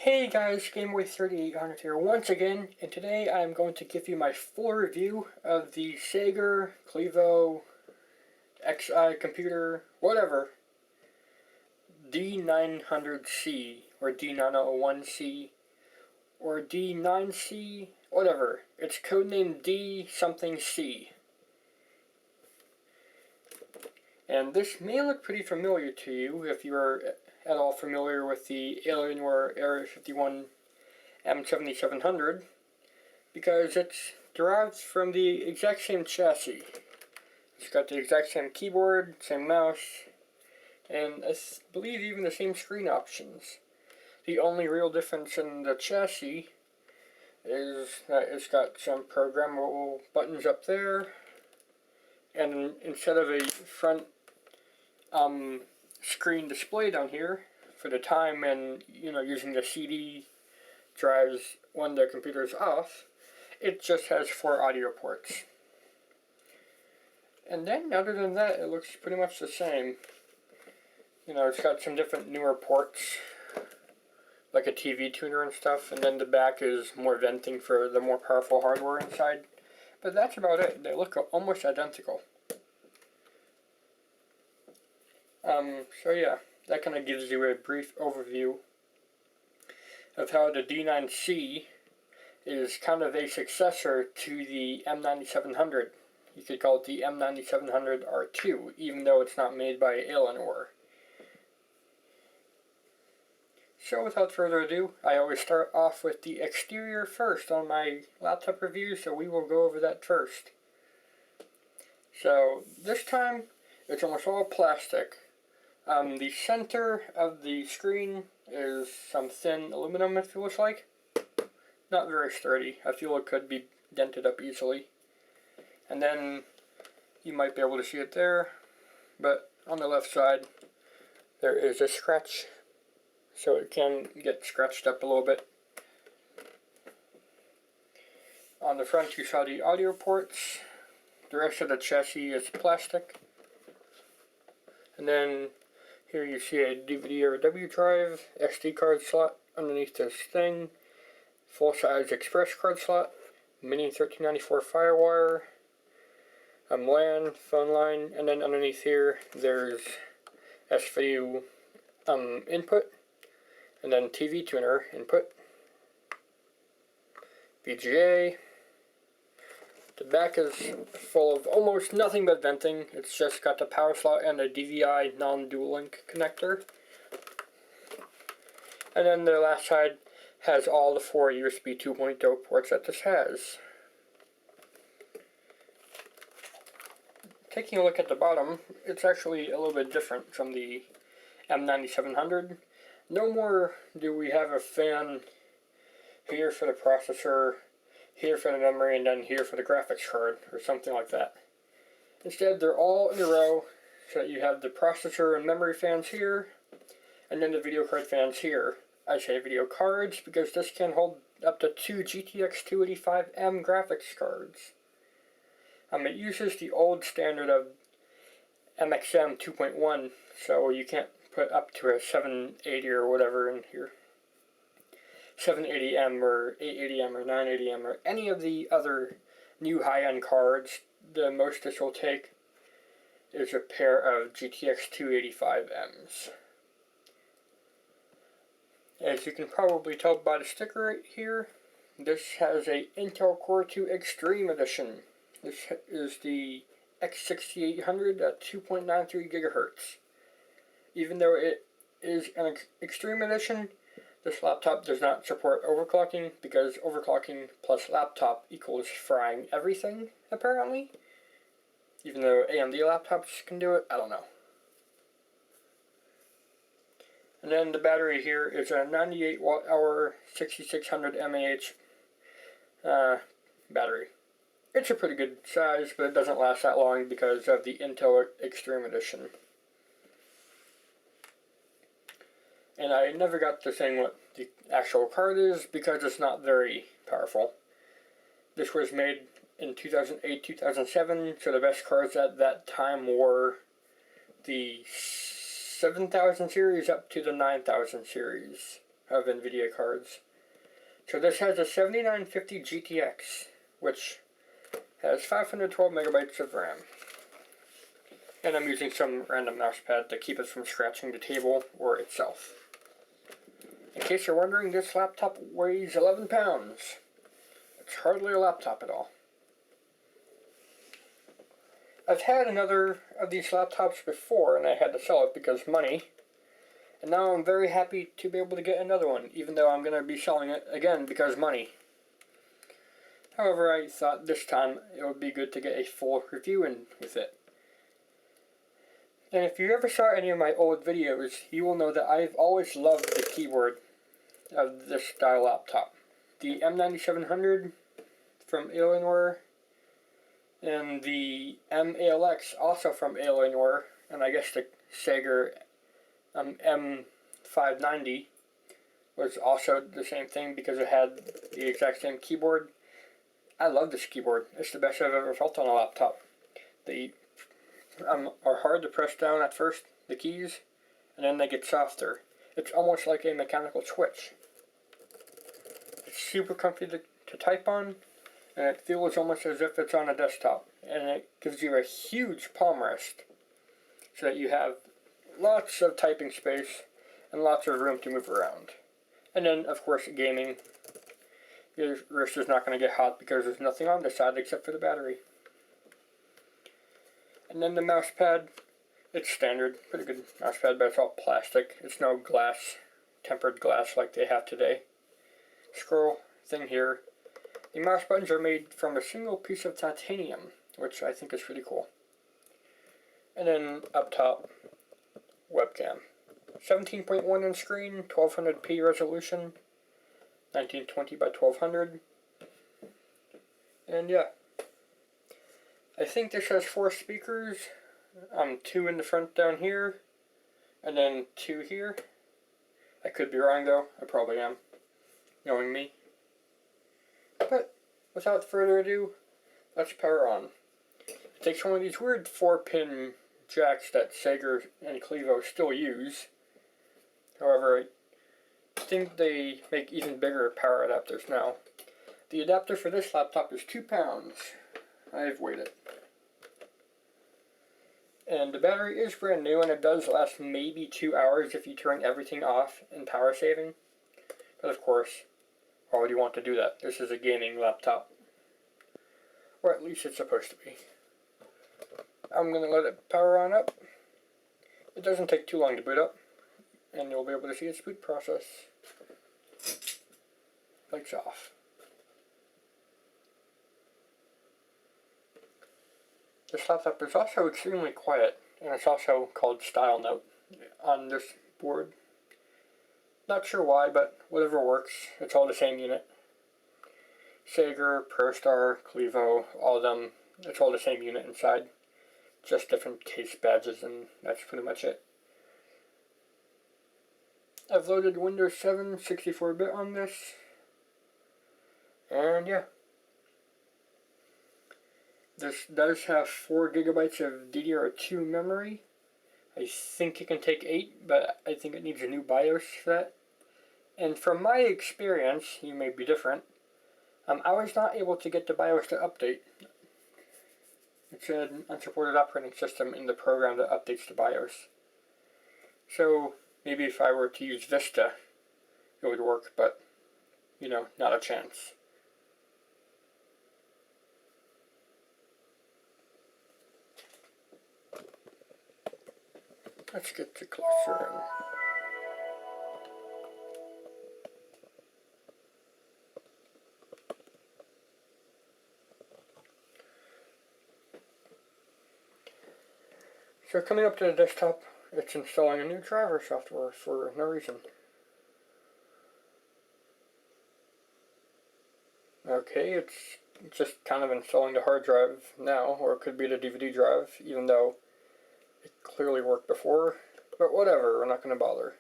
Hey guys, GameBoy3800 here once again, and today I'm going to give you my full review of the Sega Clevo XI computer, whatever, D900C, or D901C, or D9C, whatever. It's codenamed D something C. And this may look pretty familiar to you if you're at all familiar with the Alienware Area 51 M7700, because it's derived from the exact same chassis. It's got the exact same keyboard, same mouse, and I believe even the same screen options. The only real difference in the chassis is that it's got some programmable buttons up there, and instead of a front screen display down here for the time and using the CD drives when the computer is off, it just has 4 audio ports. And then other than that, it looks pretty much the same. It's got some different newer ports, like a TV tuner and stuff, and then the back is more venting for the more powerful hardware inside. But that's about it. They look almost identical. So yeah, that kind of gives you a brief overview of how the D9C is kind of a successor to the M9700. You could call it the M9700 R2, even though it's not made by Alienware. So without further ado, I always start off with the exterior first on my laptop review, so we will go over that first. So this time, it's almost all plastic. The center of the screen is some thin aluminum, it feels like. Not very sturdy. I feel it could be dented up easily. And then you might be able to see it there, but on the left side there is a scratch, so it can get scratched up a little bit. On the front you saw the audio ports. The rest of the chassis is plastic. And then here you see a DVD or a W drive, SD card slot underneath this thing, full-size express card slot, mini 1394 Firewire, LAN, phone line, and then underneath here there's SVU input, and then TV tuner input, VGA. The back is full of almost nothing but venting. It's just got the power slot and a DVI non-dual link connector. And then the last side has all the 4 USB 2.0 ports that this has. Taking a look at the bottom, it's actually a little bit different from the M9700. No more do we have a fan here for the processor, here for the memory, and then here for the graphics card, or something like that. Instead, they're all in a row, so that you have the processor and memory fans here, and then the video card fans here. I say video cards because this can hold up to 2 GTX 285M graphics cards. It uses the old standard of MXM 2.1, so you can't put up to a 780 or whatever in here. 780M or 880M or 980M or any of the other new high-end cards. The most this will take is a pair of GTX 285Ms. As you can probably tell by the sticker right here, this has a Intel Core 2 Extreme Edition. This is the X6800 at 2.93 GHz. Even though it is an Extreme Edition, this laptop does not support overclocking, because overclocking plus laptop equals frying everything, apparently. Even though AMD laptops can do it, I don't know. And then the battery here is a 98 watt hour 6600 mAh battery. It's a pretty good size, but it doesn't last that long because of the Intel Extreme Edition. And I never got to saying what the actual card is because it's not very powerful. This was made in 2008-2007, so the best cards at that time were the 7000 series up to the 9000 series of NVIDIA cards. So this has a 7950 GTX, which has 512 megabytes of RAM. And I'm using some random mousepad to keep it from scratching the table or itself. In case you're wondering, this laptop weighs 11 pounds. It's hardly a laptop at all. I've had another of these laptops before and I had to sell it because money. And now I'm very happy to be able to get another one, even though I'm going to be selling it again because money. However, I thought this time it would be good to get a full review in with it. And if you ever saw any of my old videos, you will know that I've always loved the keyboard of this style laptop. The M9700 from Alienware, and the MALX also from Alienware, and I guess the Sager M590 was also the same thing because it had the exact same keyboard. I love this keyboard. It's the best I've ever felt on a laptop. They are hard to press down at first, the keys, and then they get softer. It's almost like a mechanical switch. It's super comfy to type on, and it feels almost as if it's on a desktop. And it gives you a huge palm rest, so that you have lots of typing space and lots of room to move around. And then, of course, gaming. Your wrist is not going to get hot because there's nothing on this side except for the battery. And then the mouse pad, it's standard, pretty good mouse pad, but it's all plastic. It's no glass, tempered glass like they have today. Scroll thing here. The mouse buttons are made from a single piece of titanium, which I think is pretty cool. And then up top, webcam. 17.1 inch screen, 1200p resolution, 1920 by 1200. And yeah. I think this has 4 speakers, 2 in the front down here, and then 2 here. I could be wrong though, I probably am, knowing me. But without further ado, let's power on. It takes one of these weird 4-pin jacks that Sager and Clevo still use. However, I think they make even bigger power adapters now. The adapter for this laptop is 2 pounds. I've weighed it. And the battery is brand new and it does last maybe 2 hours if you turn everything off in power saving. But of course, why would you want to do that? This is a gaming laptop. Or at least it's supposed to be. I'm going to let it power on up. It doesn't take too long to boot up. And you'll be able to see its boot process. Lights off. This laptop is also extremely quiet, and it's also called Style Note on this board. Not sure why, but whatever works. It's all the same unit. Sager, ProStar, Clevo, all of them, it's all the same unit inside. Just different case badges, and that's pretty much it. I've loaded Windows 7 64-bit on this, and yeah. This does have 4 gigabytes of DDR2 memory. I think it can take 8, but I think it needs a new BIOS for that. And from my experience, you may be different, I was not able to get the BIOS to update. It's an unsupported operating system in the program that updates the BIOS. So maybe if I were to use Vista, it would work, but, you know, not a chance. Let's get to closer in. So coming up to the desktop, it's installing a new driver software for no reason. Okay, it's just kind of installing the hard drive now, or it could be the DVD drive, even though it clearly worked before, but whatever, we're not going to bother.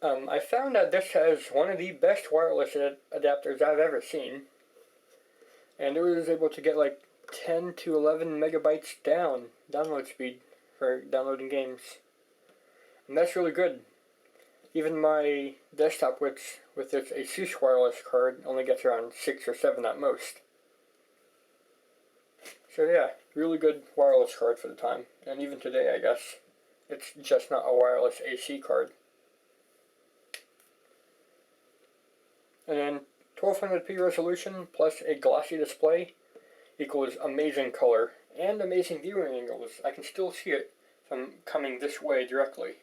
I found that this has one of the best wireless adapters I've ever seen, and it was able to get like 10 to 11 megabytes download speed for downloading games. And that's really good. Even my desktop, which with its Asus wireless card, only gets around 6 or 7 at most. So yeah, really good wireless card for the time. And even today, I guess, it's just not a wireless AC card. And then 1200p resolution plus a glossy display equals amazing color and amazing viewing angles. I can still see it from coming this way directly.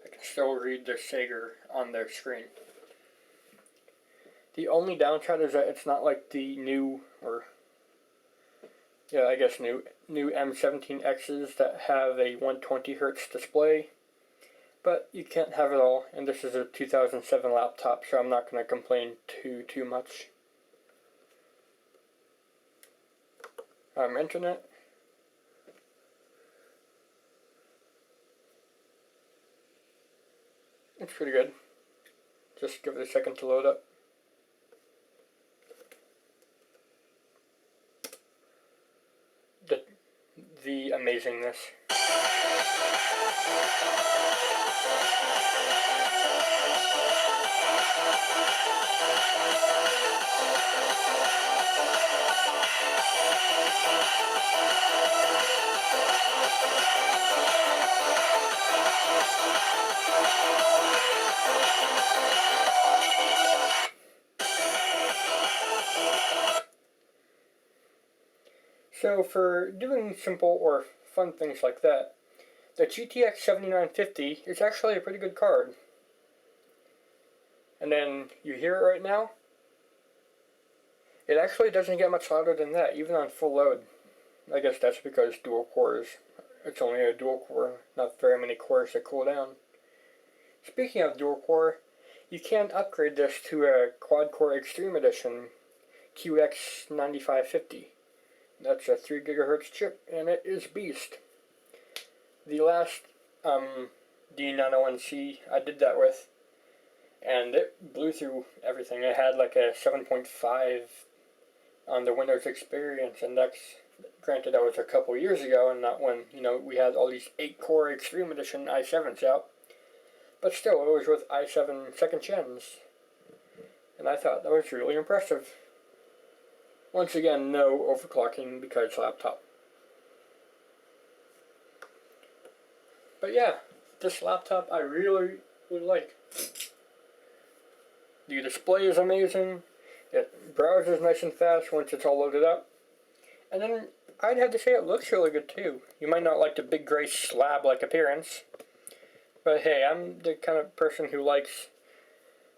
I can still read the Sager on their screen. The only downside is that it's not like the new, or yeah, I guess new M17Xs that have a 120Hz display. But you can't have it all, and this is a 2007 laptop, so I'm not going to complain too much. Internet. It's pretty good. Just give it a second to load up. The amazingness. So for doing simple or fun things like that, the GTX 7950 is actually a pretty good card. And then you hear it right now. It actually doesn't get much louder than that, even on full load. I guess that's because dual cores. It's only a dual core, not very many cores that cool down. Speaking of dual core, you can upgrade this to a quad core Extreme Edition QX9550. That's a 3 GHz chip, and it is beast. The last D901C I did that with, and it blew through everything. It had like a 7.5 on the Windows Experience Index. Granted, that was a couple years ago, and not when, we had all these 8-core Extreme Edition i7s out. But still, it was with i7 second gens, and I thought that was really impressive. Once again, no overclocking because laptop. But yeah, this laptop I really like. The display is amazing. It browses nice and fast once it's all loaded up. And then I'd have to say it looks really good too. You might not like the big gray slab-like appearance, but hey, I'm the kind of person who likes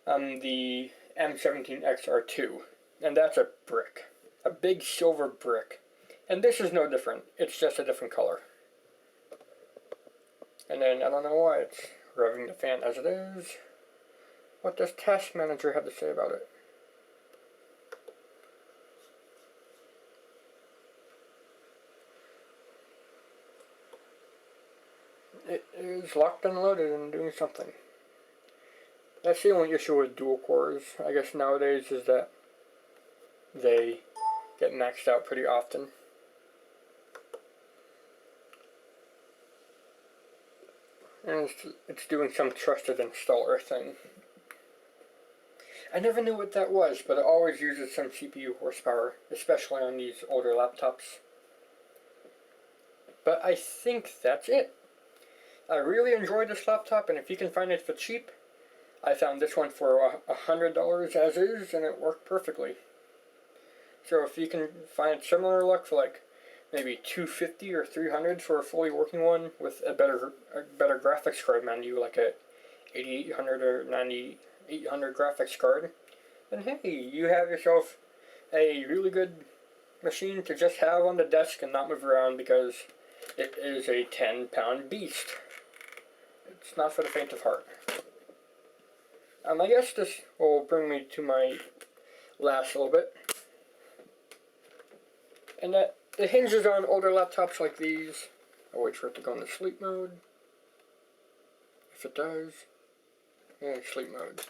the M17XR2, and that's a brick. A big silver brick. And this is no different. It's just a different color. And then, I don't know why it's revving the fan as it is. What does Task Manager have to say about it? It is locked and loaded and doing something. That's the only issue with dual cores, I guess nowadays, is that they get maxed out pretty often. And it's doing some trusted installer thing. I never knew what that was, but it always uses some CPU horsepower, especially on these older laptops. But I think that's it. I really enjoyed this laptop, and if you can find it for cheap, I found this one for $100 as is, and it worked perfectly. So if you can find similar luck for like maybe $250 or $300 for a fully working one with a better graphics card menu, like a 8800 or 9800 graphics card, then hey, you have yourself a really good machine to just have on the desk and not move around, because it is a 10-pound beast. It's not for the faint of heart. I guess this will bring me to my last little bit. And that it hinges on older laptops like these. I'll wait for it to go into sleep mode. If it does. Yeah, sleep mode.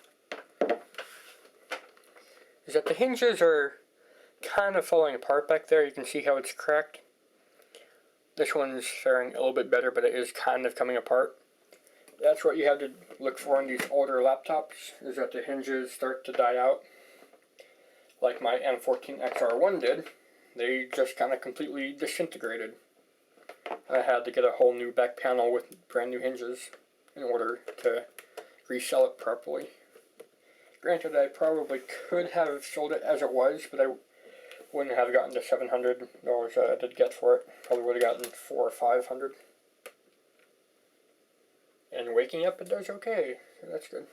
Is that the hinges are kind of falling apart back there. You can see how it's cracked. This one's faring a little bit better, but it is kind of coming apart. that's what you have to look for in these older laptops, is that the hinges start to die out. Like my M14XR1 did. They just kind of completely disintegrated. I had to get a whole new back panel with brand new hinges in order to resell it properly. Granted, I probably could have sold it as it was, but I wouldn't have gotten the $700 that I did get for it. Probably would have gotten $400 or $500. And waking up, it does okay. So that's good.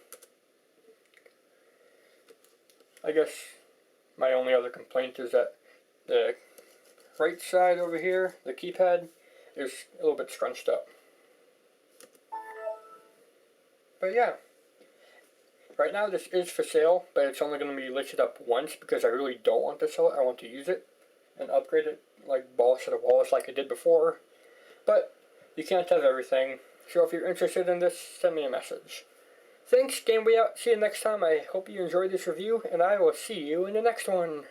I guess my only other complaint is that the right side over here, the keypad, is a little bit scrunched up. But yeah. Right now this is for sale, but it's only going to be listed up once because I really don't want to sell it. I want to use it and upgrade it, like balls to the walls like I did before. But you can't have everything, so if you're interested in this, send me a message. Thanks, Game Way Out. See you next time. I hope you enjoyed this review, and I will see you in the next one.